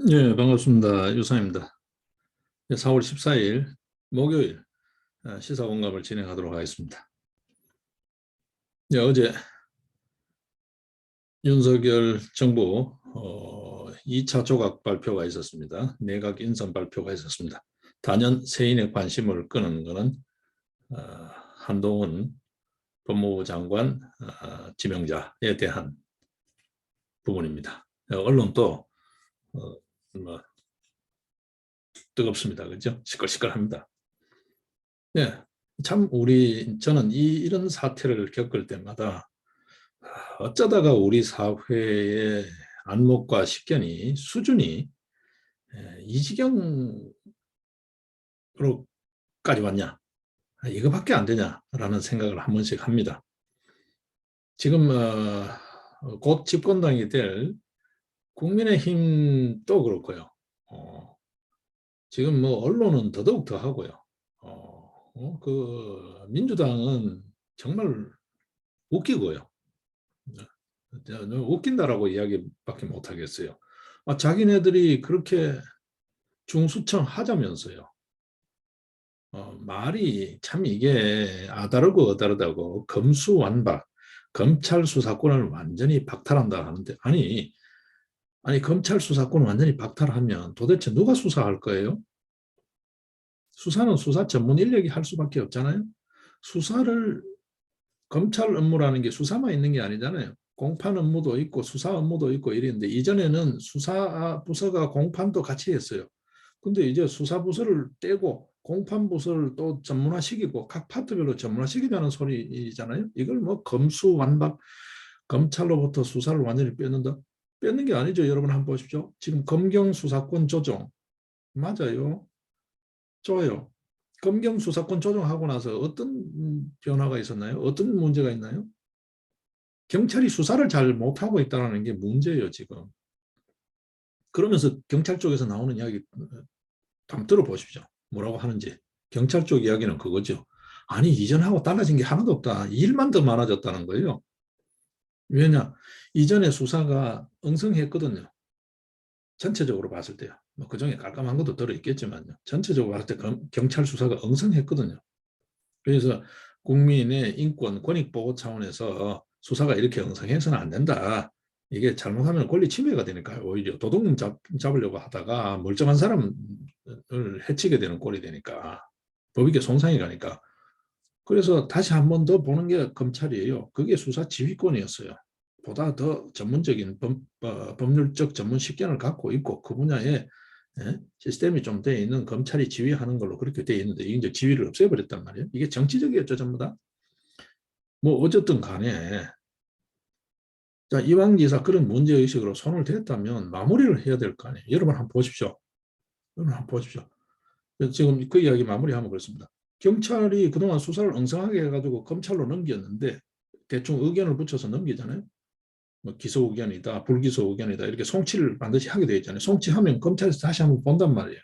예, 반갑습니다. 유상입니다. 4월 14일 목요일 시사공감을 진행하도록 하겠습니다. 예, 어제 윤석열 정부 2차 조각 발표가 있었습니다. 내각 인선 발표가 있었습니다. 단연 세인의 관심을 끄는 것은 어, 한동훈 법무부 장관 지명자에 대한 부분입니다. 언론도 뭐 뜨겁습니다. 그죠? 시끌시끌합니다. 네, 참 저는 이런 사태를 겪을 때마다 어쩌다가 우리 사회의 안목과 식견이 수준이 이 지경으로까지 왔냐, 이거밖에 안 되냐라는 생각을 한 번씩 합니다. 지금 곧 집권당이 될 국민의힘도 그렇고요. 지금 뭐 언론은 더더욱 더 하고요. 그 민주당은 정말 웃기고요. 웃긴다라고 이야기밖에 못하겠어요. 자기네들이 그렇게 중수청 하자면서요. 말이 참 이게 아다르고 어다르다고 검수완박, 검찰 수사권을 완전히 박탈한다 하는데 아니 검찰 수사권을 완전히 박탈하면 도대체 누가 수사할 거예요? 수사는 수사 전문 인력이 할 수밖에 없잖아요. 수사를 검찰 업무라는 게 수사만 있는 게 아니잖아요. 공판 업무도 있고 수사 업무도 있고 이랬는데 이전에는 수사 부서가 공판도 같이 했어요. 근데 이제 수사 부서를 떼고 공판 부서를 또 전문화시키고 각 파트별로 전문화시키자는 소리잖아요. 이걸 뭐 검수완박, 검찰로부터 수사를 완전히 뺏는다? 뺏는 게 아니죠. 여러분 한번 보십시오. 지금 검경 수사권 조정 맞아요. 좋아요. 검경 수사권 조정하고 나서 어떤 변화가 있었나요? 어떤 문제가 있나요? 경찰이 수사를 잘 못하고 있다는 게 문제예요, 지금. 그러면서 경찰 쪽에서 나오는 이야기 한번 들어보십시오. 뭐라고 하는지. 경찰 쪽 이야기는 그거죠. 아니, 이전하고 달라진 게 하나도 없다. 일만 더 많아졌다는 거예요. 왜냐? 이전에 수사가 엉성했거든요. 전체적으로 봤을 때요. 뭐 그중에 깔끔한 것도 들어있겠지만요. 전체적으로 봤을 때 경찰 수사가 엉성했거든요. 그래서 국민의 인권, 권익보호 차원에서 수사가 이렇게 엉성해서는 안 된다. 이게 잘못하면 권리 침해가 되니까 오히려 도둑놈 잡으려고 하다가 멀쩡한 사람을 해치게 되는 꼴이 되니까 법익에 손상이 가니까 그래서 다시 한 번 더 보는 게 검찰이에요. 그게 수사 지휘권이었어요. 보다 더 전문적인 법률적 전문 식견을 갖고 있고 그 분야에 시스템이 좀 돼 있는 검찰이 지휘하는 걸로 그렇게 돼 있는데 이제 지휘를 없애버렸단 말이에요. 이게 정치적이었죠, 전부 다. 뭐 어쨌든 간에 자, 이왕지사 그런 문제의식으로 손을 댔다면 마무리를 해야 될 거 아니에요. 여러분 한번 보십시오. 여러분 한번 보십시오. 지금 그 이야기 마무리하면 그렇습니다. 경찰이 그동안 수사를 엉성하게 해가지고 검찰로 넘겼는데 대충 의견을 붙여서 넘기잖아요. 뭐 기소 의견이다, 불기소 의견이다 이렇게 송치를 반드시 하게 되어 있잖아요. 송치하면 검찰에서 다시 한번 본단 말이에요.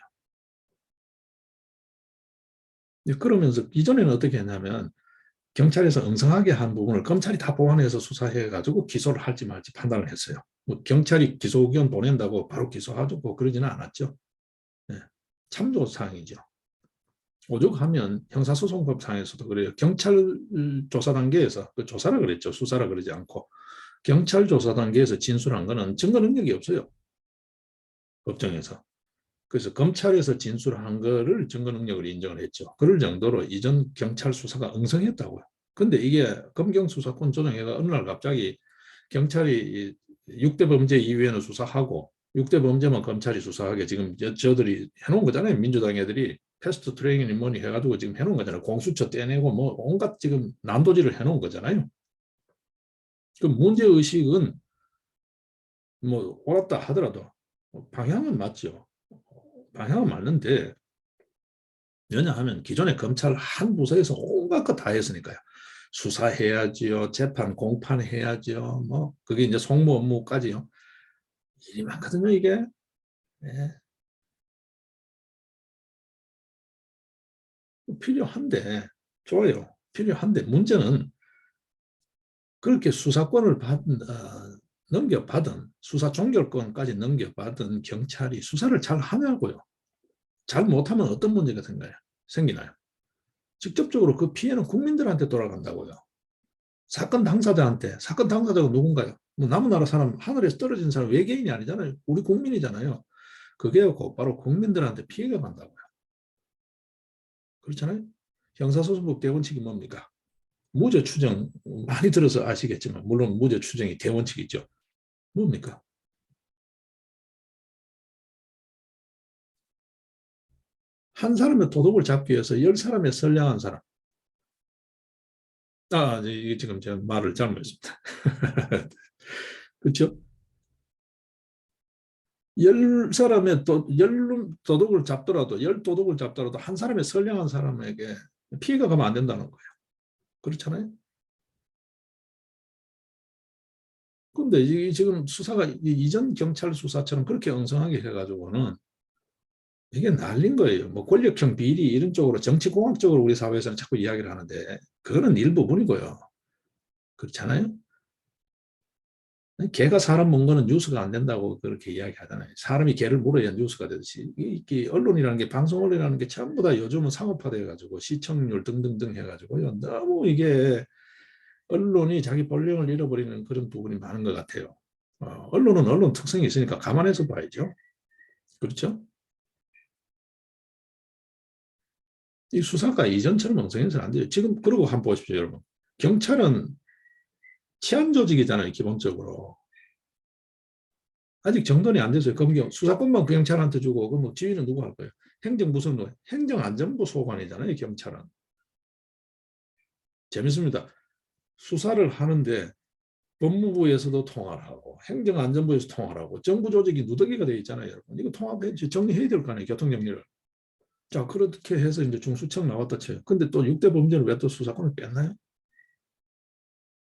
그러면서 이전에는 어떻게 했냐면 경찰에서 엉성하게 한 부분을 검찰이 다 보완해서 수사해가지고 기소를 할지 말지 판단을 했어요. 뭐 경찰이 기소 의견 보낸다고 바로 기소하고 그러지는 않았죠. 네. 참조 사항이죠. 오죽하면 형사소송법상에서도 그래요. 경찰 조사 단계에서 그 조사라 그랬죠. 수사라 그러지 않고 경찰 조사 단계에서 진술한 거는 증거 능력이 없어요. 법정에서. 그래서 검찰에서 진술한 거를 증거 능력을 인정을 했죠. 그럴 정도로 이전 경찰 수사가 엉성했다고요. 근데 이게 검경 수사권 조정회가 어느 날 갑자기 경찰이 6대 범죄 이후에는 수사하고 6대 범죄만 검찰이 수사하게 지금 저들이 해놓은 거잖아요. 민주당 애들이 패스트 트랙이니 뭐니 해가지고 지금 해놓은 거잖아요. 공수처 떼내고 뭐 온갖 지금 난도질을 해놓은 거잖아요. 그 문제의식은 뭐 옳았다 하더라도 방향은 맞죠. 방향은 맞는데 왜냐하면 기존의 검찰 한 부서에서 온갖 거 다 했으니까요. 수사해야지요. 재판 공판해야지요. 뭐 그게 이제 송무 업무까지요. 일이 많거든요, 이게. 네. 필요한데 좋아요. 필요한데 문제는 그렇게 수사권을 넘겨받은 수사 종결권까지 넘겨받은 경찰이 수사를 잘 하냐고요. 잘 못하면 어떤 문제가 생기나요? 직접적으로 그 피해는 국민들한테 돌아간다고요. 사건 당사자한테. 사건 당사자가 누군가요? 뭐 남은 나라 사람, 하늘에서 떨어진 사람 외계인이 아니잖아요. 우리 국민이잖아요. 그게 바로 국민들한테 피해가 간다고요. 그렇잖아요. 형사소송법 대원칙이 뭡니까? 무죄 추정 많이 들어서 아시겠지만 물론 무죄 추정이 대원칙이죠. 뭡니까? 한 사람의 도둑을 잡기 위해서 10사람의 선량한 사람. 이게 지금 제가 말을 잘못했습니다. 그렇죠? 10사람의 도둑을 잡더라도, 10도둑을 잡더라도 한 사람의 선량한 사람에게 피해가 가면 안 된다는 거예요. 그렇잖아요? 근데 지금 수사가 이전 경찰 수사처럼 그렇게 엉성하게 해가지고는 이게 날린 거예요. 뭐 권력형 비리 이런 쪽으로 정치공학적으로 우리 사회에서는 자꾸 이야기를 하는데 그거는 일부분이고요. 그렇잖아요? 개가 사람 먹는 거는 뉴스가 안 된다고 그렇게 이야기하잖아요. 사람이 개를 물어야 뉴스가 되듯이 이게 언론이라는 게 방송 언론이라는 게 전부 다 요즘은 상업화돼 가지고 시청률 등등등 해가지고요. 너무 이게 언론이 자기 본령을 잃어버리는 그런 부분이 많은 것 같아요. 언론은 언론 특성이 있으니까 감안해서 봐야죠. 그렇죠? 이 수사가 이전처럼 엉성해서는 안 돼요. 지금 그러고 한번 보십시오, 여러분. 경찰은 치안 조직이잖아요, 기본적으로. 아직 정돈이 안 됐어요. 검경 수사권만 그 경찰한테 주고 그럼 뭐 지휘는 누구 할 거예요? 행정부서는 행정안전부 소관이잖아요, 경찰은. 재밌습니다. 수사를 하는데 법무부에서도 통화를 하고 행정안전부에서 통화를 하고 정부 조직이 누더기가 되어 있잖아요, 여러분. 이거 통합해 정리해야 될 거 아니에요, 교통정리를. 자, 그렇게 해서 이제 중수청 나왔다 쳐요. 근데 또 6대 범죄를 왜 또 수사권을 뺐나요?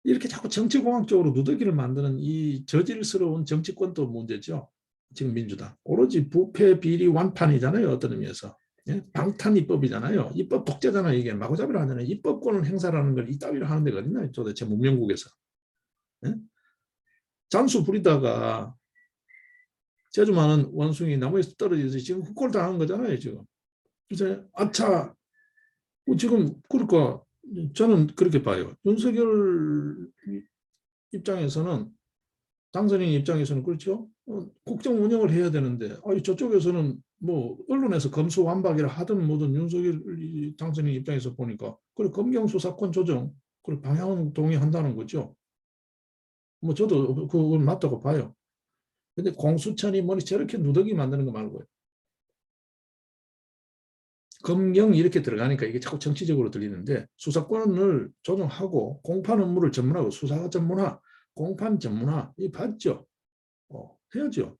이렇게 자꾸 정치공학적으로 누더기를 만드는 이 저질스러운 정치권도 문제죠. 지금 민주당. 오로지 부패 비리 완판이잖아요. 어떤 의미에서. 예? 방탄 입법이잖아요. 입법 독재잖아요. 이게 마구잡이로 하잖아요. 입법권을 행사하는 걸 이따위로 하는 데가 어딨나요? 도대체 문명국에서. 예? 잔수 부리다가 제주 많은 원숭이 나무에서 떨어져서 지금 흑골 당한 거잖아요. 지금. 그래서 아차 지금 그러니까 저는 그렇게 봐요. 윤석열 입장에서는 당선인 입장에서는 그렇죠. 국정 운영을 해야 되는데 저쪽에서는 뭐 언론에서 검수완박이라 하든 뭐든 윤석열 당선인 입장에서 보니까 그래 검경 수사권 조정 그래 방향은 동의한다는 거죠. 뭐 저도 그건 맞다고 봐요. 근데 공수처니 뭐니 저렇게 누더기 만드는 거 말고요. 검경 이렇게 들어가니까 이게 자꾸 정치적으로 들리는데 수사권을 조정하고 공판 업무를 전문화하고 수사 전문화, 공판 전문화 이 봤죠. 해야죠.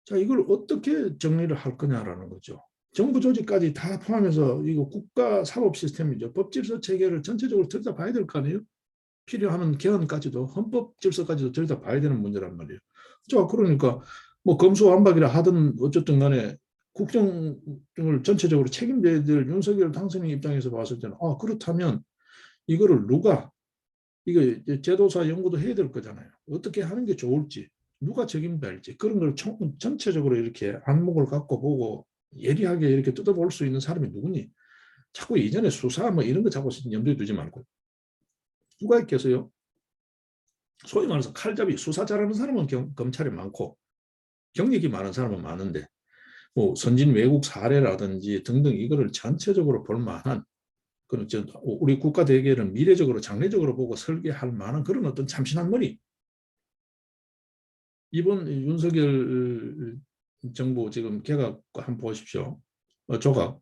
자, 이걸 어떻게 정리를 할 거냐라는 거죠. 정부 조직까지 다 포함해서 이거 국가 사법 시스템이죠. 법 질서 체계를 전체적으로 들여다봐야 될 거 아니에요? 필요하면 개헌까지도 헌법 질서까지도 들여다봐야 되는 문제란 말이에요. 자, 그러니까 뭐 검수완박이라 하든 어쨌든 간에 국정을 전체적으로 책임져야 될 윤석열 당선인 입장에서 봤을 때는 그렇다면 이거를 누가 이거 제도사 연구도 해야 될 거잖아요. 어떻게 하는 게 좋을지, 누가 책임질지 그런 걸 전체적으로 이렇게 안목을 갖고 보고 예리하게 이렇게 뜯어볼 수 있는 사람이 누구니? 자꾸 이전에 수사 뭐 이런 거 자꾸 염두에 두지 말고 누가 있겠어요? 소위 말해서 칼잡이 수사 잘하는 사람은 검찰에 많고 경력이 많은 사람은 많은데 뭐 선진 외국 사례라든지 등등 이거를 전체적으로 볼 만한 그런 우리 국가 대계를 미래적으로 장래적으로 보고 설계할 만한 그런 어떤 참신한 머리 이번 윤석열 정부 지금 개각 한번 보십시오. 조각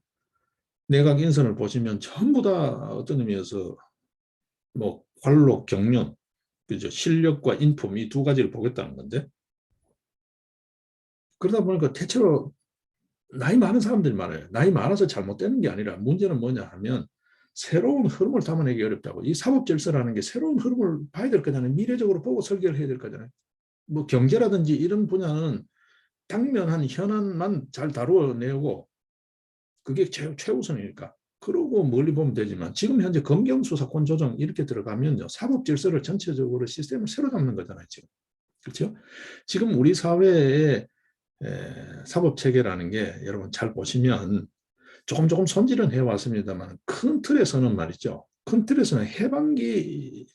내각 인선을 보시면 전부 다 어떤 의미에서 뭐 관록 경륜 그죠 실력과 인품 이 두 가지를 보겠다는 건데 그러다 보니까 대체로 나이 많은 사람들이 많아요. 나이 많아서 잘못되는 게 아니라 문제는 뭐냐 하면 새로운 흐름을 담아내기 어렵다고. 이 사법 질서라는 게 새로운 흐름을 봐야 될 거잖아요. 미래적으로 보고 설계를 해야 될 거잖아요. 뭐 경제라든지 이런 분야는 당면한 현안만 잘 다루어내고 그게 최우선이니까. 그러고 멀리 보면 되지만 지금 현재 검경수사권 조정 이렇게 들어가면요. 사법질서를 전체적으로 시스템을 새로 잡는 거잖아요. 지금. 그렇죠? 지금 우리 사회의 사법체계라는 게 여러분 잘 보시면 조금 손질은 해왔습니다만 큰 틀에서는 말이죠. 큰 틀에서는 해방기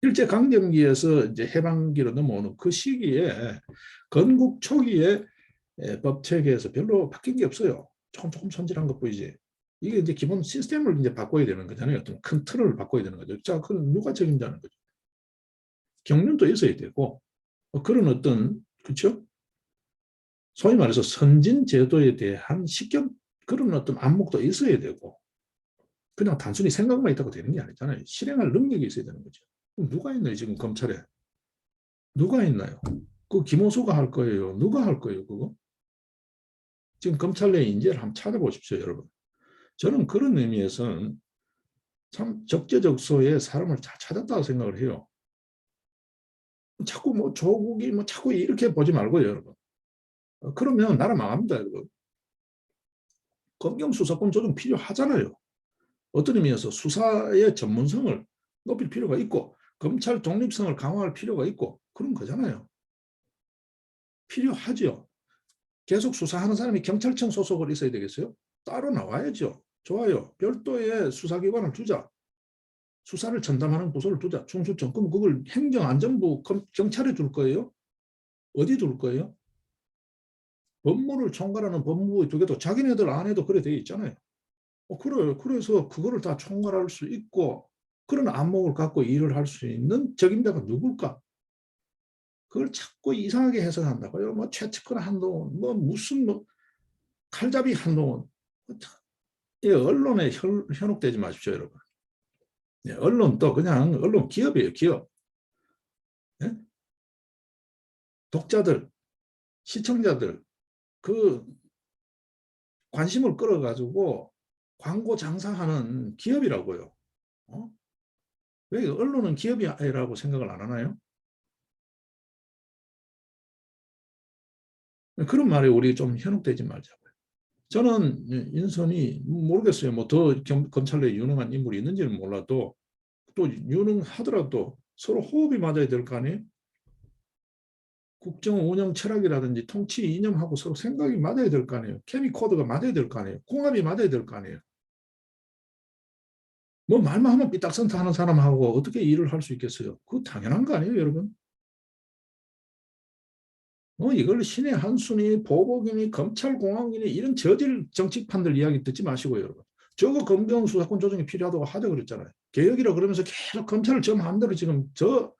일제강점기에서 이제 해방기로 넘어오는 그 시기에 건국 초기에 법체계에서 별로 바뀐 게 없어요. 조금 손질한 것 보이지. 이게 이제 기본 시스템을 이제 바꿔야 되는 거잖아요. 어떤 큰 틀을 바꿔야 되는 거죠. 자, 그럼 누가 책임자는 거죠? 경륜도 있어야 되고 그런 어떤 그렇죠? 소위 말해서 선진 제도에 대한 식견 그런 어떤 안목도 있어야 되고 그냥 단순히 생각만 있다고 되는 게 아니잖아요. 실행할 능력이 있어야 되는 거죠. 누가 있나요 지금 검찰에? 누가 있나요? 그 김호수가 할 거예요. 누가 할 거예요 그거? 지금 검찰 내 인재를 한번 찾아보십시오 여러분. 저는 그런 의미에서는 참 적재적소에 사람을 잘 찾았다고 생각을 해요. 자꾸 뭐 조국이 뭐 자꾸 이렇게 보지 말고요 여러분. 그러면 나라 망합니다 여러분. 검경 수사권 조정 필요하잖아요. 어떤 의미에서 수사의 전문성을 높일 필요가 있고 검찰 독립성을 강화할 필요가 있고 그런 거잖아요. 필요하죠. 계속 수사하는 사람이 경찰청 소속을 있어야 되겠어요? 따로 나와야죠. 좋아요. 별도의 수사기관을 두자. 수사를 전담하는 부서를 두자. 중수청. 그럼 그걸 행정안전부 경찰에 둘 거예요? 어디 둘 거예요? 법무를 총괄하는 법무부에 두개도 자기네들 안에도 그래 돼 있잖아요. 그래요. 그래서 그거를 다 총괄할 수 있고 그런 안목을 갖고 일을 할 수 있는 적임자가 누굴까? 그걸 자꾸 이상하게 해석한다고요. 뭐 최측근 한동훈, 뭐 무슨 뭐 칼잡이 한동훈. 이 언론에 현혹되지 마십시오, 여러분. 언론도 그냥 언론 기업이에요, 기업. 네? 독자들, 시청자들 그 관심을 끌어가지고 광고 장사하는 기업이라고요. 어? 왜 언론은 기업이라고 생각을 안 하나요? 그런 말에 우리 좀 현혹되지 말자고요. 저는 인선이 모르겠어요. 뭐 더 검찰 내에 유능한 인물이 있는지는 몰라도 또 유능하더라도 서로 호흡이 맞아야 될 거 아니에요? 국정 운영 철학이라든지 통치 이념하고 서로 생각이 맞아야 될 거 아니에요? 케미 코드가 맞아야 될 거 아니에요? 궁합이 맞아야 될 거 아니에요? 뭐 말만 하면 삐딱선타 하는 사람하고 어떻게 일을 할 수 있겠어요? 그거 당연한 거 아니에요, 여러분? 이걸 신의 한수니 보복이니 검찰공화국이니 이런 저질 정치판들 이야기 듣지 마시고요, 여러분. 저거 검경 수사권 조정이 필요하다고 하자 그랬잖아요. 개혁이라 그러면서 계속 검찰을 저 마음대로 지금 저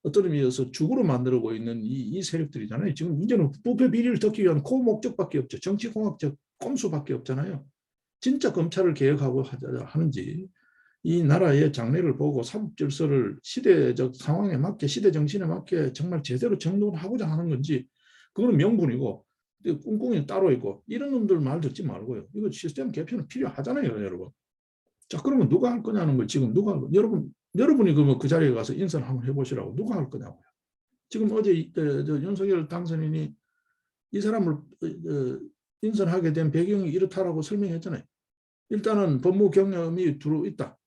어떤 의미에서 죽으로 만들고 있는 이 세력들이잖아요. 지금 문제는 부패 비리를 덮기 위한 그 목적밖에 없죠. 정치공학적 꼼수밖에 없잖아요. 진짜 검찰을 개혁하고 하는지 이 나라의 장래를 보고 사법질서를 시대적 상황에 맞게 시대 정신에 맞게 정말 제대로 정돈하고자 하는 건지 그거는 명분이고 꿍꿍이 따로 있고 이런 놈들 말 듣지 말고요. 이거 시스템 개편은 필요하잖아요, 여러분. 자, 그러면 누가 할 거냐는 거 지금 누가 여러분이 그러면 그 자리에 가서 인선 한번 해보시라고 누가 할 거냐고요. 지금 어제 윤석열 당선인이 이 사람을 인선하게 된 배경이 이렇다라고 설명했잖아요. 일단은 법무 경험이 들어있다.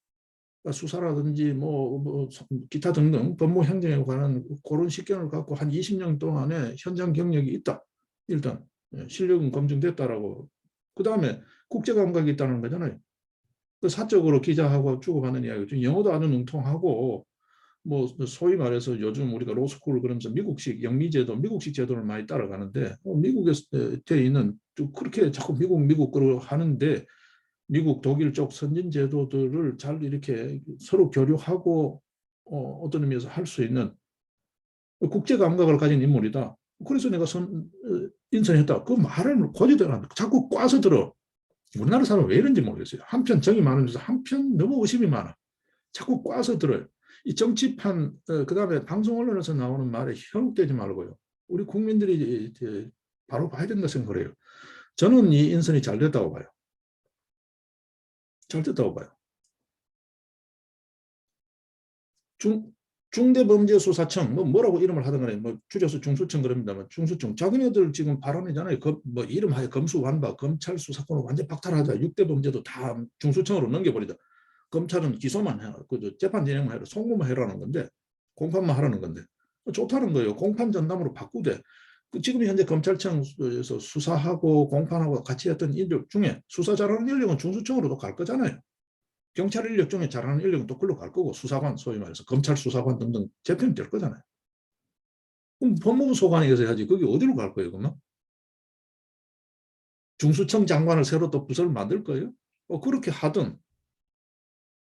수사라든지 뭐 기타 등등 법무 행정에 관한 그런 식견을 갖고 한 20년 동안의 현장 경력이 있다. 일단 실력은 검증됐다라고. 그 다음에 국제 감각이 있다는 거잖아요. 그 사적으로 기자하고 주고받는 이야기죠. 영어도 아주 능통하고 뭐 소위 말해서 요즘 우리가 로스쿨 그러면서 미국식 영미제도, 미국식 제도를 많이 따라가는데 미국에 돼 있는 그렇게 자꾸 미국으로 하는데 미국, 독일 쪽 선진 제도들을 잘 이렇게 서로 교류하고 어떤 의미에서 할 수 있는 국제 감각을 가진 인물이다. 그래서 내가 인선했다. 그 말을 고지대로 한다. 자꾸 꽈서 들어. 우리나라 사람 왜 이런지 모르겠어요. 한편 정이 많으면서 한편 너무 의심이 많아. 자꾸 꽈서 들어요. 이 정치판, 그다음에 방송 언론에서 나오는 말에 현혹되지 말고요. 우리 국민들이 바로 봐야 된다 생각을 해요. 저는 이 인선이 잘 됐다고 봐요. 잘 됐다고 봐요. 중대범죄수사청 뭐라고 이름을 하던 간에 뭐 줄여서 중수청 그럽니다만 중수청 자기네들 지금 발언이잖아요. 뭐 이름하여 검수완박 검찰 수사권을 완전 박탈하자. 6대 범죄도 다 중수청으로 넘겨버리자. 검찰은 기소만 해. 그 재판 진행만 해라. 송고만 해라는 건데 공판만 하라는 건데 좋다는 거예요. 공판 전담으로 바꾸되 지금 현재 검찰청에서 수사하고 공판하고 같이 했던 인력 중에 수사 잘하는 인력은 중수청으로도 갈 거잖아요. 경찰 인력 중에 잘하는 인력은 또 글로 갈 거고 수사관 소위 말해서 검찰 수사관 등등 재편이 될 거잖아요. 그럼 법무부 소관에서 해야지 거기 어디로 갈 거예요 그러면? 중수청 장관을 새로 또 부서를 만들 거예요? 그렇게 하든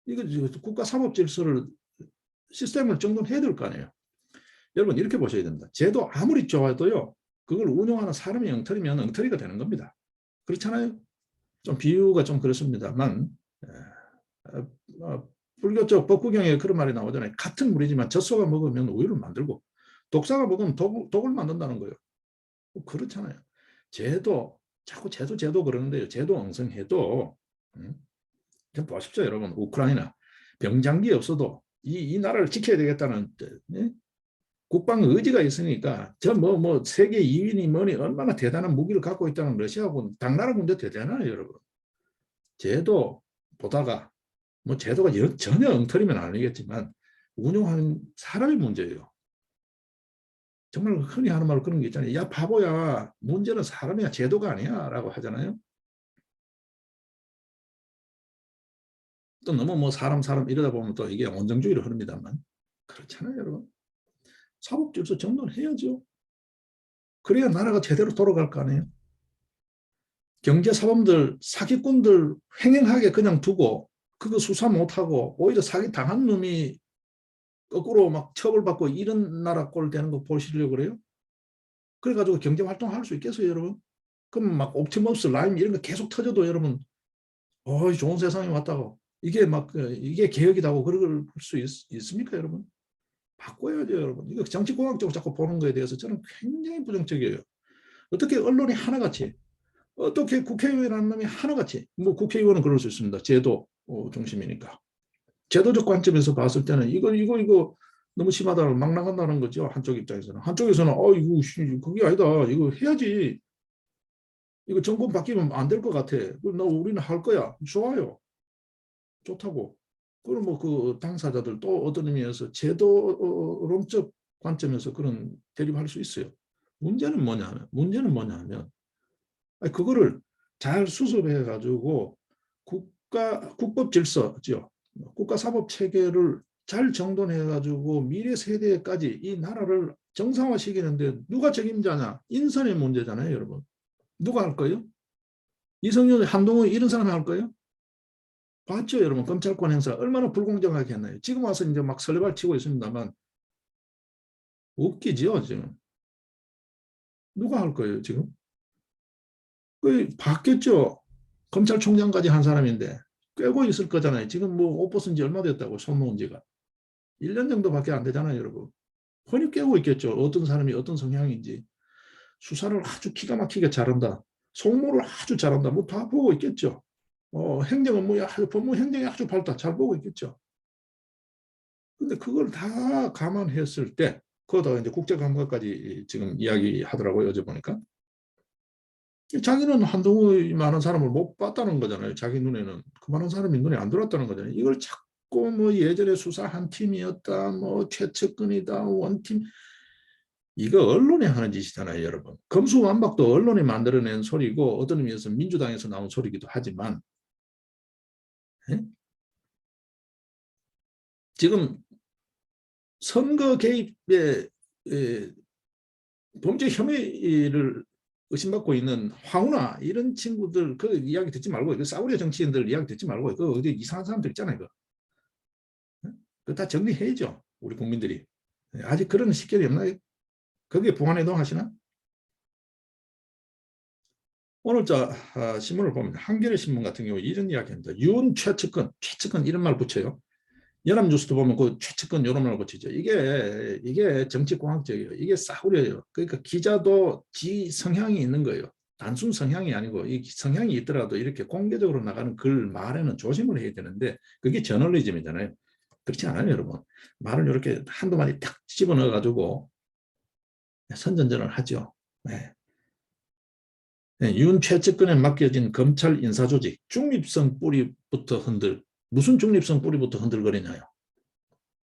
이거 국가사법질서를 시스템을 정돈해야 될 거 아니에요. 여러분 이렇게 보셔야 됩니다. 제도 아무리 좋아도요. 그걸 운영하는 사람이 엉터리면 엉터리가 되는 겁니다. 그렇잖아요. 좀 비유가 좀 그렇습니다만 불교 쪽 법구경에 그런 말이 나오잖아요. 같은 물이지만 젖소가 먹으면 우유를 만들고 독사가 먹으면 독을 만든다는 거예요. 그렇잖아요. 제도 자꾸 제도 그러는데요. 제도 엉성해도 좀 보십시오 여러분. 우크라이나 병장기 없어도 이 나라를 지켜야 되겠다는 국방 의지가 있으니까 저 뭐 세계 2위니 뭐니 얼마나 대단한 무기를 갖고 있다는 러시아하고 당나라 군대 되잖아요 여러분. 제도 보다가 뭐 제도가 전혀 엉터리면 아니겠지만 운영하는 사람이 문제예요. 정말 흔히 하는 말 그런 게 있잖아요. 야 바보야 문제는 사람이야 제도가 아니야 라고 하잖아요. 또 너무 뭐 사람 이러다 보면 또 이게 원정주의로 흐릅니다만 그렇잖아요 여러분. 사법질서 정돈해야죠. 그래야 나라가 제대로 돌아갈 거 아니에요. 경제사범들 사기꾼들 횡행하게 그냥 두고 그거 수사 못하고 오히려 사기 당한 놈이 거꾸로 막 처벌받고 이런 나라 꼴 되는 거 보시려고 그래요? 그래가지고 경제활동할 수 있겠어요 여러분? 그럼 막 옵티머스 라임 이런 거 계속 터져도 여러분 좋은 세상이 왔다고 이게 막 이게 개혁이다고 그럴 수 있습니까 여러분? 바꿔야죠 여러분. 이거 정치공학적으로 자꾸 보는 거에 대해서 저는 굉장히 부정적이에요. 어떻게 언론이 하나같이 어떻게 국회의원이라는 놈이 하나같이 뭐 국회의원은 그럴 수 있습니다. 제도 중심이니까. 제도적 관점에서 봤을 때는 이거 너무 심하다고 막 나간다는 거죠. 한쪽 입장에서는. 한쪽에서는 이거 그게 아니다. 이거 해야지. 이거 정권 바뀌면 안 될 것 같아. 우리는 할 거야. 좋아요. 좋다고. 그럼 뭐 그 당사자들 또 어떤 의미에서 제도론적 관점에서 그런 대립할 수 있어요. 문제는 뭐냐면 그거를 잘 수습해 가지고 국법 질서죠. 국가 사법 체계를 잘 정돈해 가지고 미래 세대까지 이 나라를 정상화시키는데 누가 책임자냐? 인선의 문제잖아요, 여러분. 누가 할 거예요? 이성윤, 한동훈 이런 사람이 할 거예요? 봤죠, 여러분. 검찰권 행사 얼마나 불공정하게 했나요? 지금 와서 이제 막 설레발 치고 있습니다만 웃기죠, 지금. 누가 할 거예요, 지금? 바뀌었죠. 검찰총장까지 한 사람인데 꿰고 있을 거잖아요. 지금 뭐 옷 벗은 지 얼마 됐다고 손 놓은 지가. 1년 정도밖에 안 되잖아요, 여러분. 훤히 꿰고 있겠죠. 어떤 사람이 어떤 성향인지. 수사를 아주 기가 막히게 잘한다. 속물을 아주 잘한다. 뭐 다 보고 있겠죠. 행정은 뭐 법무 행정이 아주 밝다. 잘 보고 있겠죠. 근데 그걸 다 감안했을 때 그거다가 이제 국제감각까지 지금 이야기하더라고요. 어제 보니까. 자기는 한동훈이 많은 사람을 못 봤다는 거잖아요. 자기 눈에는 그 많은 사람이 눈에 안 들어왔다는 거잖아요. 이걸 자꾸 뭐 예전에 수사 한 팀이었다, 뭐 최측근이다, 원팀 이거 언론이 하는 짓이잖아요, 여러분. 검수완박도 언론이 만들어낸 소리고 어떤 의미에서 민주당에서 나온 소리기도 하지만 예? 지금 선거 개입에 범죄 혐의를 의심받고 있는 황운하 이런 친구들 그 이야기 듣지 말고 그 싸우려 정치인들 이야기 듣지 말고 그 어디 이상한 사람들 있잖아요. 그거 다 정리해야죠. 우리 국민들이. 아직 그런 식견이 없나요? 거기에 봉안해동 하시나? 오늘 신문을 보면 한겨레 신문 같은 경우 이런 이야기합니다. 윤 최측근 이런 말 붙여요. 연합뉴스도 보면 그 최측근 이런 말 붙이죠. 이게 정치공학적이에요. 이게 싸구려예요. 그러니까 기자도 지 성향이 있는 거예요. 단순 성향이 아니고 이 성향이 있더라도 이렇게 공개적으로 나가는 글 말에는 조심을 해야 되는데 그게 저널리즘이잖아요. 그렇지 않아요, 여러분. 말을 이렇게 한두 마디 탁 집어넣어 가지고 선전전을 하죠. 네. 네, 윤 최측근에 맡겨진 검찰 인사조직 중립성 뿌리부터 무슨 중립성 뿌리부터 흔들거리냐요.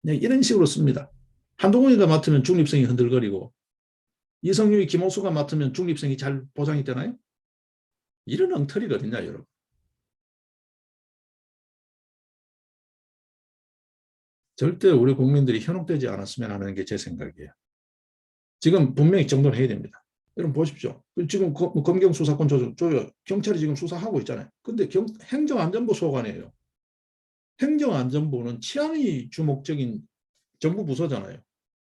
네, 이런 식으로 씁니다. 한동훈이가 맡으면 중립성이 흔들거리고 이성유이 김호수가 맡으면 중립성이 잘 보장이 되나요? 이런 엉터리가 어딨냐, 여러분. 절대 우리 국민들이 현혹되지 않았으면 하는 게 제 생각이에요. 지금 분명히 정돈해야 됩니다. 여러분 보십시오. 지금 검경 수사권 조정, 경찰이 지금 수사하고 있잖아요. 근데 행정안전부 소관이에요. 행정안전부는 치안이 주목적인 정부 부서잖아요.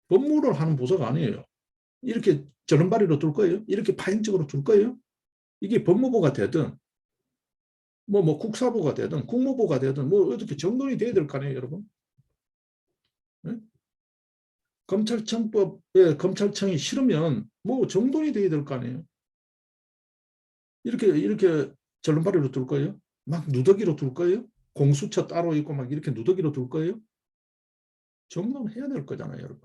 법무를 하는 부서가 아니에요. 이렇게 저른바리로 둘 거예요? 이렇게 파행적으로 둘 거예요? 이게 법무부가 되든 뭐 국사부가 되든 국무부가 되든 뭐 어떻게 정돈이 돼야 될 거 아니에요, 여러분? 네? 검찰청법에 검찰청이 싫으면 뭐 정돈이 돼야 될 거 아니에요. 이렇게 절름발이로 둘 거예요? 막 누더기로 둘 거예요? 공수처 따로 있고 막 이렇게 누더기로 둘 거예요? 정돈해야 될 거잖아요, 여러분.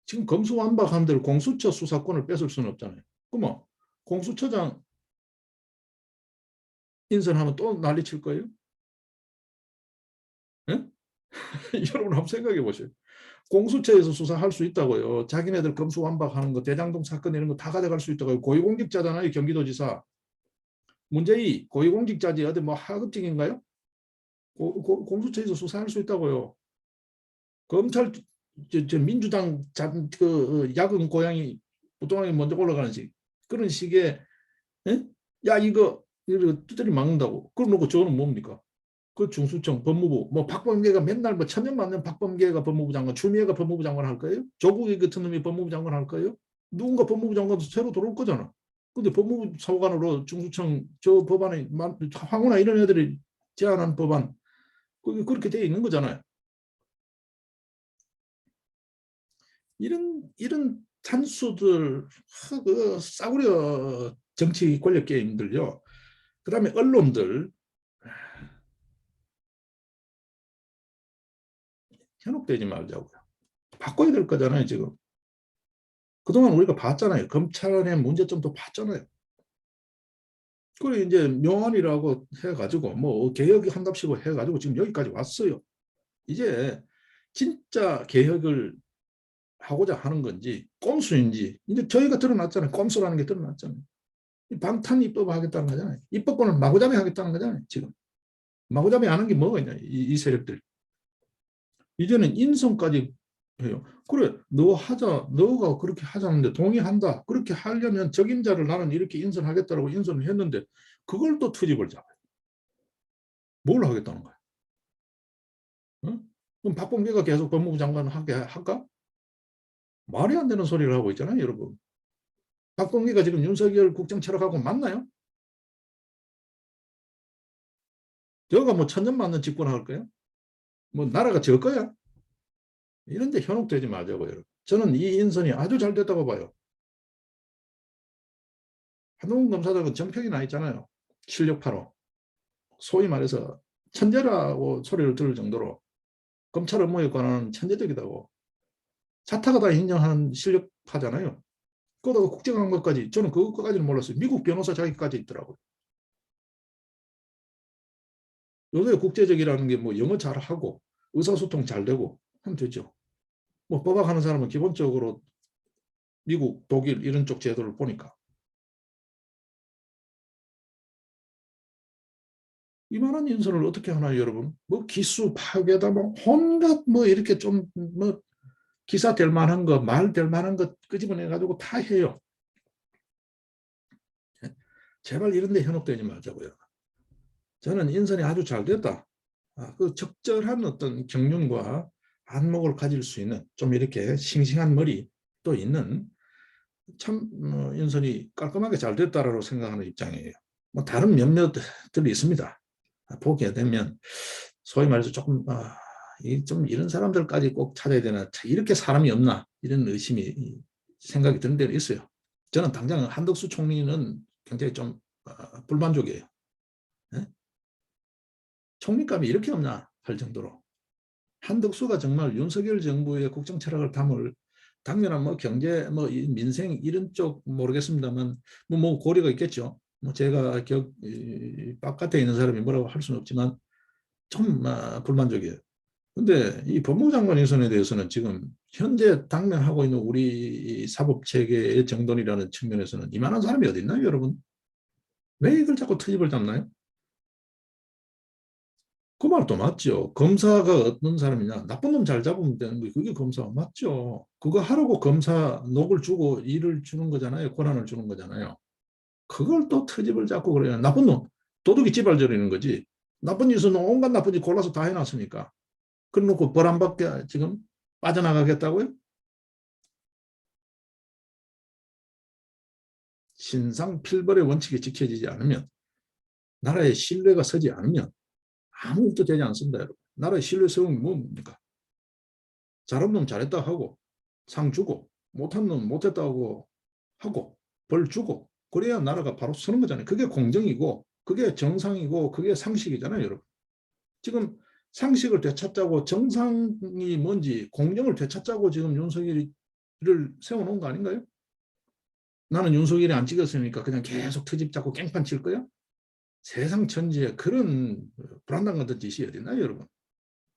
지금 검수완박한 공수처 수사권을 뺏을 수는 없잖아요. 그러면 공수처장 인선하면 또 난리 칠 거예요? 예? 여러분 한번 생각해 보세요. 공수처에서 수사할 수 있다고요. 자기네들 검수완박하는 거, 대장동 사건 이런 거 다 가져갈 수 있다고요. 고위공직자잖아요, 경기도지사. 문제의 고위공직자지 어디 뭐 하급직인가요? 공수처에서 수사할 수 있다고요. 검찰 민주당 야근 고양이 부동산이 먼저 올라가는 식 그런 식의 에? 야 이거 두드리 막는다고 그러놓고 저는 뭡니까? 그 중수청 법무부 뭐 박범계가 맨날 뭐 천년 만년 박범계가 법무부 장관 추미애가 법무부 장관 할 거예요? 조국이 같은 놈이 법무부 장관 할 거예요? 누군가 법무부 장관도 새로 들어올 거잖아. 근데 법무부 차관으로 중수청 저 법안에 황운하 이런 애들이 제안한 법안 그렇게 돼 있는 거잖아요. 이런 탄수들 그 싸구려 정치 권력 게임들요. 그다음에 언론들 현혹되지 말자고요. 바꿔야 될 거잖아요, 지금. 그동안 우리가 봤잖아요. 검찰의 문제점도 봤잖아요. 그리고 이제 명언이라고 해가지고 뭐 개혁이 한답시고 해가지고 지금 여기까지 왔어요. 이제 진짜 개혁을 하고자 하는 건지 꼼수인지 이제 저희가 드러났잖아요. 꼼수라는 게 드러났잖아요. 방탄 입법 하겠다는 거잖아요. 입법권을 마구잡이 하겠다는 거잖아요. 지금. 마구잡이 하는 게 뭐가 있냐. 이 세력들. 이제는 인성까지 해요. 그래 너 하자. 너가 그렇게 하자는데 동의한다. 그렇게 하려면 적임자를 나는 이렇게 인선하겠다라고 인선을 했는데 그걸 또 트집을 잡아요. 뭘 하겠다는 거야. 어? 그럼 박범계가 계속 법무부 장관 하게 할까? 말이 안 되는 소리를 하고 있잖아요. 여러분. 박범계가 지금 윤석열 국정철학하고 맞나요? 저가 뭐 천년 만년 집권할 거야? 뭐 나라가 저 거야? 이런데 현혹되지 마자고요. 저는 이 인선이 아주 잘 됐다고 봐요. 한동훈 검사장은 정평이 나 있잖아요. 실력파로. 소위 말해서 천재라고 소리를 들을 정도로 검찰 업무에 관한 천재적이다고. 자타가 다 인정하는 실력파잖아요. 그러다가 국제관광까지 저는 그것까지는 몰랐어요. 미국 변호사 자격까지 있더라고요. 요새 국제적이라는 게 뭐 영어 잘하고 의사소통 잘 되고 하면 되죠. 뭐 법학하는 사람은 기본적으로 미국, 독일 이런 쪽 제도를 보니까 이만한 인선을 어떻게 하나요, 여러분? 뭐 기수 파괴다, 뭐 온갖 뭐 이렇게 좀 뭐 기사 될 만한 거, 말 될 만한 거 끄집어내 가지고 다 해요. 제발 이런 데 현혹되지 말자고요. 저는 인선이 아주 잘 됐다. 그 적절한 어떤 경륜과 안목을 가질 수 있는 좀 이렇게 싱싱한 머리 또 있는 참 인선이 깔끔하게 잘 됐다라고 생각하는 입장이에요. 뭐 다른 몇몇들이 있습니다. 보게 되면 소위 말해서 조금 좀 이런 사람들까지 꼭 찾아야 되나 이렇게 사람이 없나 이런 의심이 생각이 드는 데는 있어요. 저는 당장 한덕수 총리는 굉장히 좀 불만족이에요. 네? 총리감이 이렇게 없나 할 정도로. 한덕수가 정말 윤석열 정부의 국정 철학을 담을 당연한 뭐 경제 뭐 민생 이런 쪽 모르겠습니다만 뭐 고려가 있겠죠. 뭐 제가 바깥에 있는 사람이 뭐라고 할 수는 없지만 좀 불만족이에요. 근데 이 법무부 장관 인선에 대해서는 지금 현재 당면하고 있는 우리 사법 체계의 정돈이라는 측면에서는 이만한 사람이 어디 있나요, 여러분? 왜 이걸 자꾸 트집을 잡나요? 그 말도 맞죠. 검사가 어떤 사람이냐. 나쁜 놈 잘 잡으면 되는 거 그게 검사 맞죠. 그거 하라고 검사 녹을 주고 일을 주는 거잖아요. 권한을 주는 거잖아요. 그걸 또 트집을 잡고 그래요. 나쁜 놈. 도둑이 찌발저리는 거지. 나쁜 짓은 온갖 나쁜 짓 골라서 다 해놨으니까. 그래놓고 벌 안 받게 지금 빠져나가겠다고요? 신상필벌의 원칙이 지켜지지 않으면 나라의 신뢰가 서지 않으면 아무것도 되지 않습니다. 여러분. 나라의 신뢰 세움이 뭡니까? 잘한 놈 잘했다 하고 상 주고 못한 놈 못했다고 하고 벌 주고 그래야 나라가 바로 서는 거잖아요. 그게 공정이고 그게 정상이고 그게 상식이잖아요. 여러분. 지금 상식을 되찾자고 정상이 뭔지 공정을 되찾자고 지금 윤석열이를 세워놓은 거 아닌가요? 나는 윤석열이 안 찍었으니까 그냥 계속 트집 잡고 깽판 칠 거야? 세상 천지에 그런 불안당 같은 짓이 어딨나요, 여러분?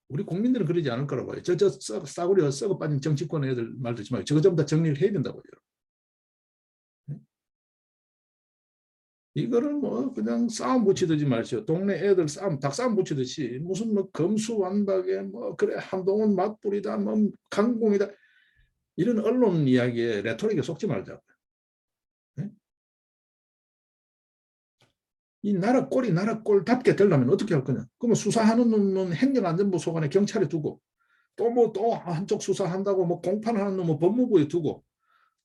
우리 국민들은 그러지 않을 거라고 봐요. 싸구려 썩어 빠진 정치권 애들 말 듣지 말고 저거 전부 다 정리를 해야 된다고요. 이거를 뭐 그냥 싸움 붙이듯이 말이죠. 동네 애들 싸움, 닭싸움 붙이듯이 무슨 뭐 검수완박에 뭐 그래 한동훈 맞불이다, 뭐 강공이다 이런 언론 이야기에 레토릭에 속지 말자고요. 네? 이 나라 꼴이 나라 꼴답게 되려면 어떻게 할 거냐? 그러면 수사하는 놈은 행정안전부 소관에 경찰에 두고 또 뭐 또 한쪽 수사한다고 뭐 공판하는 놈은 법무부에 두고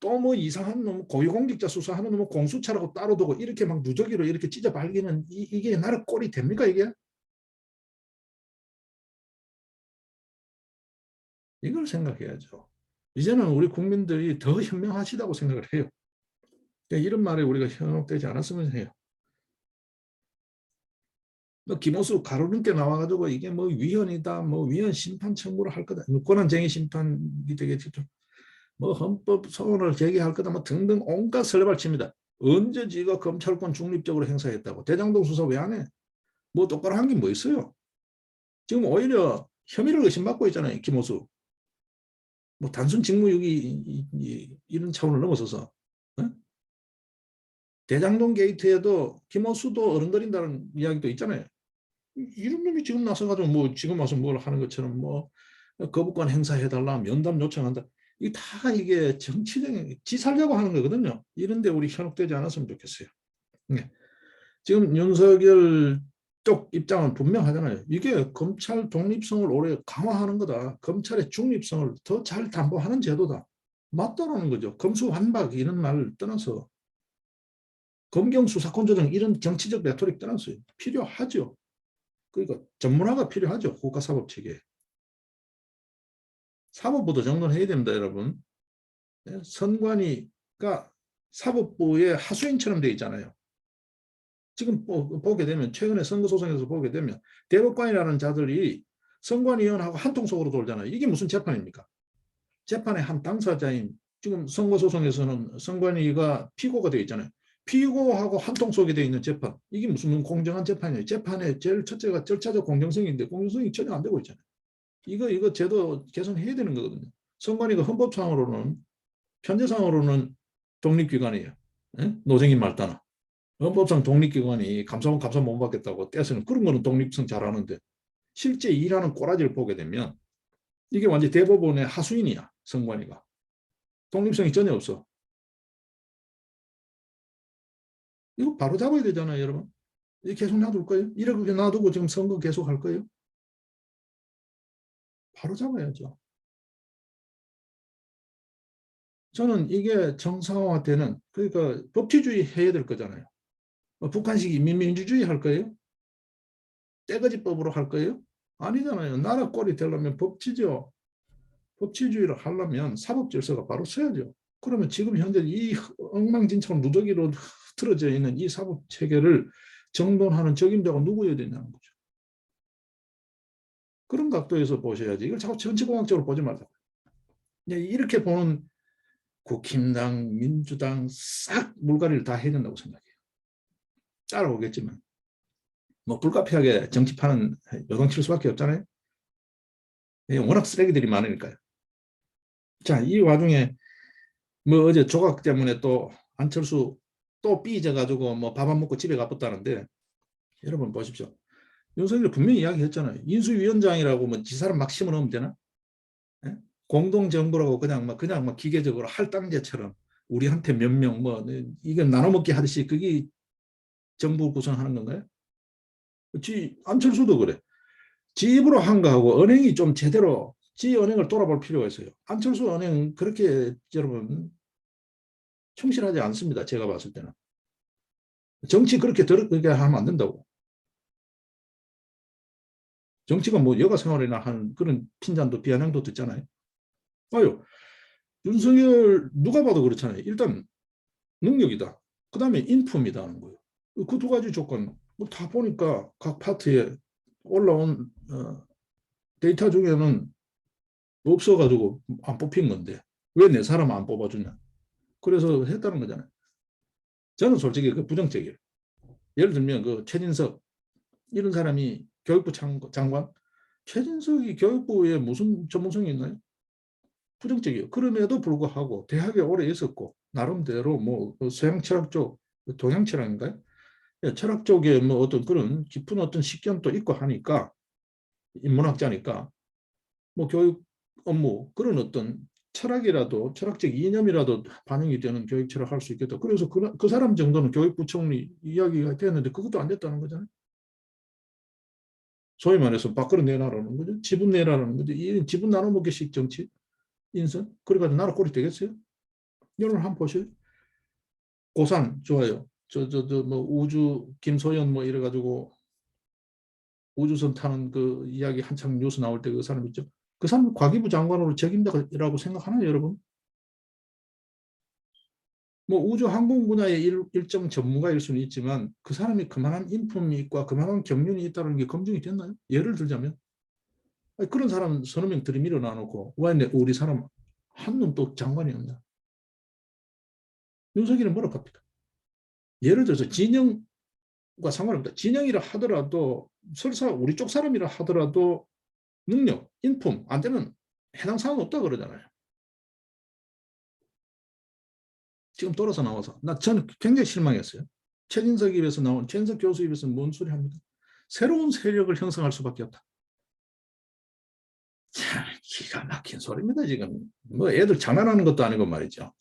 또 뭐 이상한 놈 고위공직자 수사하는 놈은 공수처라고 따로 두고 이렇게 막 누더기로 이렇게 찢어 발기는 이게 나라 꼴이 됩니까 이게? 이걸 생각해야죠. 이제는 우리 국민들이 더 현명하시다고 생각을 해요. 그러니까 이런 말에 우리가 현혹되지 않았으면 해요. 뭐 김호수 가로등께 나와가지고 이게 뭐 위헌이다, 뭐 위헌 심판 청구를 할 거다, 권한쟁의 심판이 되겠죠. 뭐 헌법 소원을 제기할 거다, 뭐 등등 온갖 설레발칩니다. 언제 지가 검찰권 중립적으로 행사했다고? 대장동 수사 왜 안 해? 뭐 똑바로 한 게 뭐 있어요? 지금 오히려 혐의를 의심받고 있잖아요, 김호수. 뭐 단순 직무유기 이런 차원을 넘어서서 어? 대장동 게이트에도 김호수도 어른들인다는 이야기도 있잖아요. 이런 놈이 지금 나서가지고 뭐 지금 와서 뭘 하는 것처럼 뭐 거부권 행사해달라 면담 요청한다. 이게 정치적인 지 살려고 하는 거거든요. 이런데 우리 현혹되지 않았으면 좋겠어요. 네. 지금 윤석열 쪽 입장은 분명하잖아요. 이게 검찰 독립성을 오래 강화하는 거다. 검찰의 중립성을 더 잘 담보하는 제도다. 맞다라는 거죠. 검수완박 이런 말을 떠나서 검경수사권 조정 이런 정치적 레토릭 떠나서 필요하죠. 그러니까 전문화가 필요하죠. 국가사법체계. 사법부도 정돈해야 됩니다, 여러분. 선관위가 사법부의 하수인처럼 되어 있잖아요. 지금 보게 되면 최근에 선거소송에서 보게 되면 대법관이라는 자들이 선관위원하고 한통속으로 돌잖아요. 이게 무슨 재판입니까? 재판의 한 당사자인 지금 선거소송에서는 선관위가 피고가 되어 있잖아요. 피고하고 한통속에 되어 있는 재판. 이게 무슨 공정한 재판이에요. 재판의 제일 첫째가 절차적 공정성인데 공정성이 전혀 안 되고 있잖아요. 이거 제도 개선해야 되는 거거든요. 선관위가 헌법상으로는 편제상으로는 독립기관이에요. 예? 노정인 말따나. 헌법상 독립기관이 감사원 감사 못 받겠다고 떼서는 그런 거는 독립성 잘하는데 실제 일하는 꼬라지를 보게 되면 이게 완전 대법원의 하수인이야. 선관위가. 독립성이 전혀 없어. 이거 바로 잡아야 되잖아요, 여러분. 이거 계속 놔둘 거예요? 이렇게 놔두고 지금 선거 계속 할 거예요? 바로 잡아야죠. 저는 이게 정상화되는 그러니까 법치주의 해야 될 거잖아요. 북한식 민주주의 할 거예요? 떼거지법으로 할 거예요? 아니잖아요. 나라 꼴이 되려면 법치죠. 법치주의를 하려면 사법 질서가 바로 서야죠. 그러면 지금 현재 이 엉망진창 누더기로 흐트러져 있는 이 사법 체계를 정돈하는 적임자가 누구여야 되냐는 거죠. 그런 각도에서 보셔야지. 이걸 자꾸 정치공학적으로 보지 말라고. 이렇게 보는 국힘당, 민주당 싹 물갈이를 다 해야 된다고 생각해요. 따라오겠지만 뭐 불가피하게 정치판은 요동칠 수밖에 없잖아요. 워낙 쓰레기들이 많으니까요. 자, 이 와중에 뭐 어제 조각 때문에 또 안철수 또 삐져가지고 뭐 밥 안 먹고 집에 가봤다는데, 여러분 보십시오. 윤석열 분명히 이야기했잖아요. 인수위원장이라고 뭐 지사람 막 심어놓으면 되나? 예? 공동정부라고 그냥 막 기계적으로 할당제처럼 우리한테 몇 명 뭐 이건 나눠먹기 하듯이 그게 정부 구성하는 건가요? 안철수도 그래. 지 입으로 한 거하고 은행이 좀 제대로 지 은행을 돌아볼 필요가 있어요. 안철수 은행 그렇게 여러분 충실하지 않습니다. 제가 봤을 때는. 정치 그렇게 하면 안 된다고. 정치가 뭐 여가 생활이나 하는 그런 핀잔도 비아냥도 듣잖아요. 아유, 윤석열 누가 봐도 그렇잖아요. 일단 능력이다. 그 다음에 인품이다 하는 거예요. 그 두 가지 조건 다 보니까 각 파트에 올라온 데이터 중에는 없어가지고 안 뽑힌 건데 왜 내 사람 안 뽑아주냐. 그래서 했다는 거잖아요. 저는 솔직히 그 부정적이에요. 예를 들면 그 최진석 이런 사람이 교육부 장관, 최진석이 교육부에 무슨 전문성이 있나요? 부정적이에요. 그럼에도 불구하고 대학에 오래 있었고 나름대로 뭐 서양 철학 쪽, 동양 철학인가요? 예, 철학 쪽에 뭐 어떤 그런 깊은 어떤 식견도 있고 하니까 인문학자니까 뭐 교육 업무 그런 어떤 철학이라도 철학적 이념이라도 반영이 되는 교육 철학 할 수 있겠다. 그래서 그 사람 정도는 교육부총리 이야기가 됐는데 그것도 안 됐다는 거잖아요. 소위 말해서 밥그릇 내놔라는 거죠. 지분 내놔라는 거죠. 이 지분 나눠먹기식 정치 인선 그래가지고 나라 꼴이 되겠어요? 여러분 한번 보세요. 고산 좋아요. 뭐 우주 김소연 뭐 이래가지고 우주선 타는 그 이야기 한창 뉴스 나올 때 그 사람 있죠. 그 사람 과기부 장관으로 적임자라고 생각하나요, 여러분? 뭐 우주 항공 분야의 일정 전문가일 수는 있지만 그 사람이 그만한 인품이 있고 그만한 경륜이 있다는 게 검증이 됐나요? 예를 들자면 그런 사람 서너 명 들이밀어 놔놓고 왜 우리 사람 한 놈도 장관이 없냐? 윤석열은 뭐라고 합니까? 예를 들어서 진영과 상관없다. 진영이라 하더라도 설사 우리 쪽 사람이라 하더라도 능력, 인품 안 되면 해당 사항 없다 그러잖아요. 지금 돌아서 나와서 저는 굉장히 실망했어요. 최진석 입에서 나온 최진석 교수 입에서 뭔 소리 합니까? 새로운 세력을 형성할 수밖에 없다. 참 기가 막힌 소리입니다. 지금 뭐 애들 장난하는 것도 아니고 말이죠.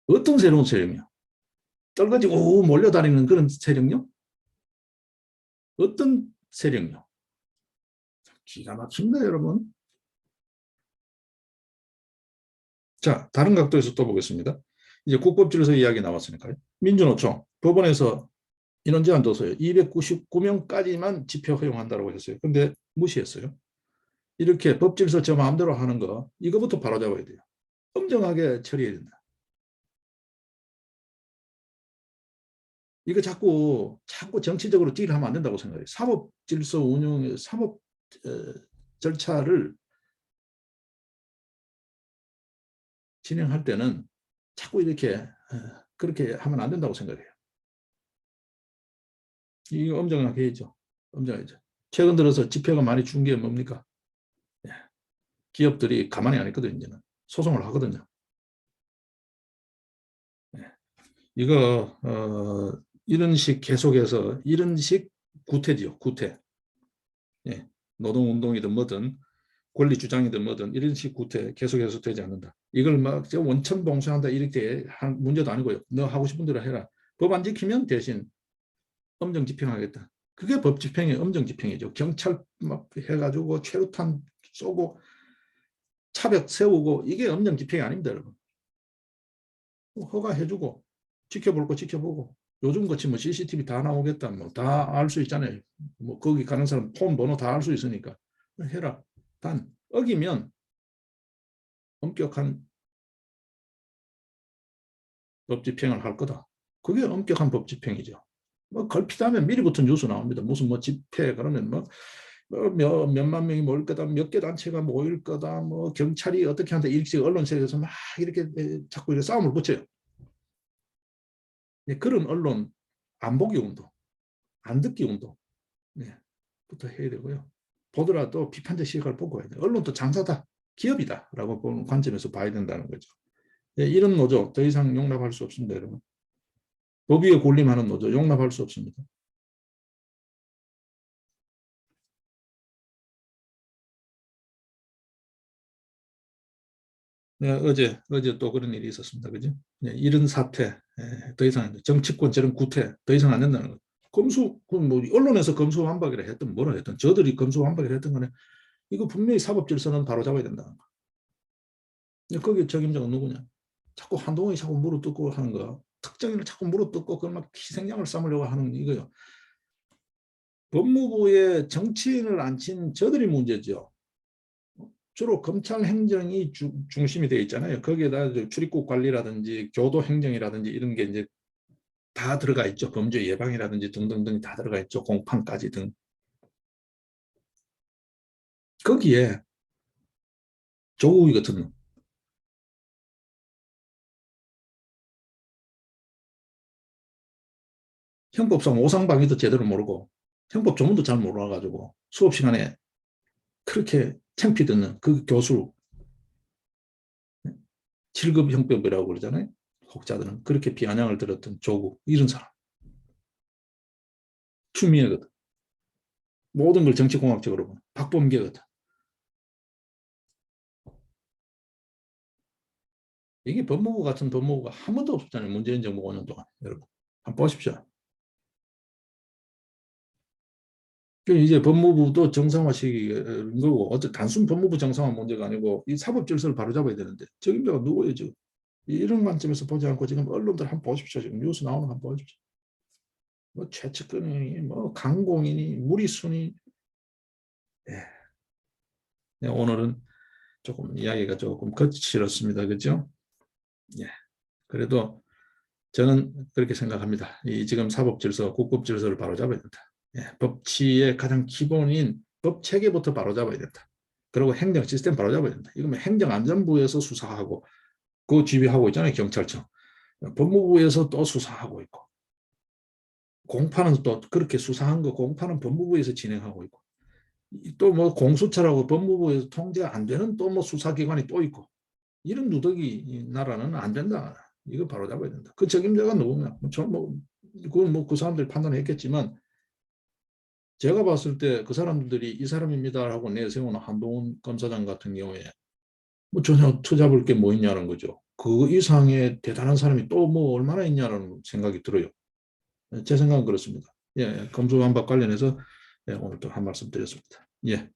어떤 새로운 세력이요? 떨가지고 몰려다니는 그런 세력요? 어떤 세력요? 기가 막힙니다, 여러분. 자, 다른 각도에서 또 보겠습니다. 이제 국법질서 이야기 나왔으니까요. 민주노총 법원에서 인원 제한 둬서요. 299명까지만 집회 허용한다고 했어요. 근데 무시했어요. 이렇게 법질서 저 마음대로 하는 거 이거부터 바로잡아야 돼요. 엄정하게 처리해야 된다. 이거 자꾸 정치적으로 딜하면 안 된다고 생각해요. 사법 질서 운영, 사법 절차를 진행할 때는 자꾸 이렇게 그렇게 하면 안 된다고 생각해요. 이거 엄정하게 해야죠. 엄정하죠. 최근 들어서 집회가 많이 준 게 뭡니까? 기업들이 가만히 안 있거든요. 이제는 소송을 하거든요. 이거 이런 식 계속해서 이런 식 구태지요. 구태. 예. 노동운동이든 뭐든 권리 주장이든 뭐든 이런 식 구태 계속해서 되지 않는다. 이걸 막 원천 봉쇄한다 이렇게 한 문제도 아니고요. 너 하고 싶은 대로 해라. 법 안 지키면 대신 엄정 집행하겠다. 그게 법 집행의 엄정 집행이죠. 경찰 막 해가지고 최루탄 쏘고 차벽 세우고 이게 엄정 집행이 아닙니다, 여러분. 허가해주고 지켜볼 거 지켜보고 요즘 같이 뭐 CCTV 다 나오겠다 뭐 다 알 수 있잖아요. 뭐 거기 가는 사람 폰 번호 다 알 수 있으니까 해라. 단 어기면 엄격한 법 집행을 할 거다. 그게 엄격한 법 집행이죠. 뭐 걸핏하면 미리부터 뉴스 나옵니다. 무슨 뭐 집회 그러면 뭐 몇만 명이 모일 거다, 몇 개 단체가 모일 거다, 뭐 경찰이 어떻게 한다, 이렇게 언론사에서 막 이렇게 자꾸 이렇게 싸움을 붙여요. 그런 언론 안 보기 운동, 안 듣기 운동, 부터 해야 되고요. 보더라도 비판적 시각을 보고 해야 돼요. 언론도 장사다, 기업이다라고 보는 관점에서 봐야 된다는 거죠. 이런 노조 더 이상 용납할 수 없습니다, 여러분. 법 위에 군림하는 노조 용납할 수 없습니다. 네, 어제 또 그런 일이 있었습니다. 그죠? 이런 사태, 더 이상 정치권 저런 구태 더 이상 안 된다는 거예요. 뭐 언론에서 검수완박이라 했든 뭐라 했든 저들이 검수완박이라 했던 거는 이거 분명히 사법질서는 바로 잡아야 된다는 거예요. 거기에 책임자가 누구냐? 자꾸 한동훈이 자꾸 물어뜯고 하는 거, 특정인을 자꾸 물어뜯고 그걸 막 희생양을 삼으려고 하는 이거요. 법무부에 정치인을 앉힌 저들이 문제죠. 주로 검찰 행정이 중심이 되어 있잖아요. 거기에다 출입국 관리라든지 교도 행정이라든지 이런 게 이제 다 들어가 있죠. 범죄 예방이라든지 등등등 다 들어가 있죠. 공판까지 등. 거기에 조국이 같은 형법상 오상방위도 제대로 모르고 형법 조문도 잘 몰라가지고 수업 시간에 그렇게 창피 듣는 그 교수 7급 형법이라고 그러잖아요. 혹자들은 그렇게 비아냥을 들었던 조국 이런 사람 추미애거든. 모든 걸 정치공학적으로 보면 박범계거든. 이게 법무부 같은 법무부가 한 번도 없었잖아요. 문재인 정부 5년 동안. 여러분 한번 보십시오. 이제 법무부도 정상화시키는 거고 어떤 단순 법무부 정상화 문제가 아니고 이 사법 질서를 바로잡아야 되는데 책임자가 누구예요 지금? 이런 관점에서 보지 않고 지금 언론들 한번 보십시오. 지금 뉴스 나오는 거 한번 보십시오. 뭐 최측근이니 뭐 강공이니 무리순이. 예. 네, 오늘은 조금 이야기가 조금 거칠었습니다. 그죠? 예. 그래도 저는 그렇게 생각합니다. 이 지금 사법 질서, 국법 질서를 바로잡아야 된다. 예. 법치의 가장 기본인 법 체계부터 바로잡아야 된다. 그리고 행정 시스템 바로잡아야 된다. 이거 뭐 행정안전부에서 수사하고 그 지휘하고 있잖아요. 경찰청. 법무부에서 또 수사하고 있고 공판은 또 그렇게 수사한 거 공판은 법무부에서 진행하고 있고 또 뭐 공수처라고 법무부에서 통제가 안 되는 또 뭐 수사기관이 또 있고 이런 누더기 나라는 안 된다. 이거 바로 잡아야 된다. 그 책임자가 누구냐? 그건 뭐 그 사람들이 판단했겠지만 제가 봤을 때 그 사람들이 이 사람입니다라고 내세우는 한동훈 검사장 같은 경우에 뭐 전혀 터잡을 게 뭐 있냐는 거죠. 그 이상의 대단한 사람이 또 뭐 얼마나 있냐는 생각이 들어요. 제 생각은 그렇습니다. 예, 검수완박 관련해서 오늘 또 한 말씀 드렸습니다. 예.